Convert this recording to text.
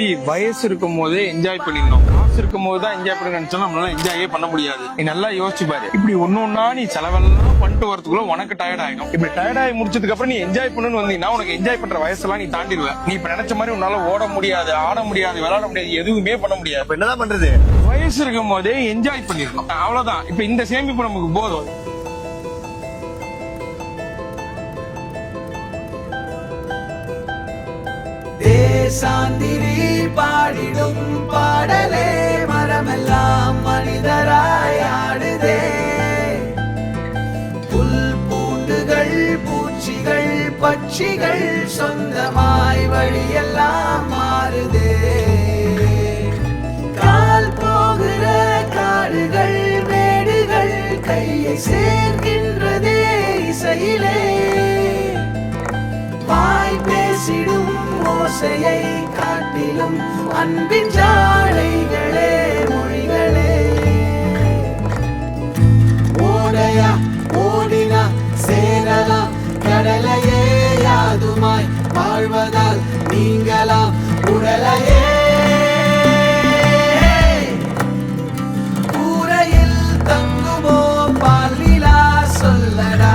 தம்பி, வயசு இருக்கும் போதே என்ஜாய் பண்ணிடணும். காசு இருக்கும் போது தான் என்ஜாய் பண்ண நினைச்சா நம்மளால என்ஜாயே பண்ண முடியாது. நீ நல்லா யோசிச்சு பாரு. இப்படி ஒன்னொன்னா நீ செலவெல்லாம் பண்ணிட்டு வரதுக்குள்ள உனக்கு டயர்ட் ஆயிடும். இப்படி டயர்ட் ஆகி முடிச்சதுக்கு அப்புறம் நீ என்ஜாய் பண்ணணும்னு வந்தீங்கன்னா உனக்கு என்ஜாய் பண்ற வயசெல்லாம் நீ தாண்டிடுவ. நீ இப்ப நினைச்ச மாதிரி உன்னால ஓட முடியாது, ஆட முடியாது, விளையாட முடியாது, எதுவுமே பண்ண முடியாது. இப்ப என்னதான் பண்றது? வயசு இருக்கும் போதே என்ஜாய் பண்ணிடணும். அவ்வளவுதான். இப்ப இந்த சேமிப்பு நமக்கு போதும். தேசாந்திரி பாடிடும் பாடலே மரமெல்லாம் மனிதராய் ஆடுதே. புல் பூண்டுகள் பூச்சிகள் பட்சிகள் சொந்தமாய் வழியெல்லாம் மாறுதே. கால் போகிற காடுகள் மேடுகள் கையை சேர்க்கின்றதே இசையிலே. வாய் பேசிடும் ஓசையை காட்டிலும் அன்பின் ஜாடைகளே மொழிகளே. ஓடையா ஓடினா சேரலாம் கடலையே யாதுமாய் வாழ்வதால் நீங்களாம் உடலையே. கூரையில் தங்குமோ பாலிலா சொல்லடா.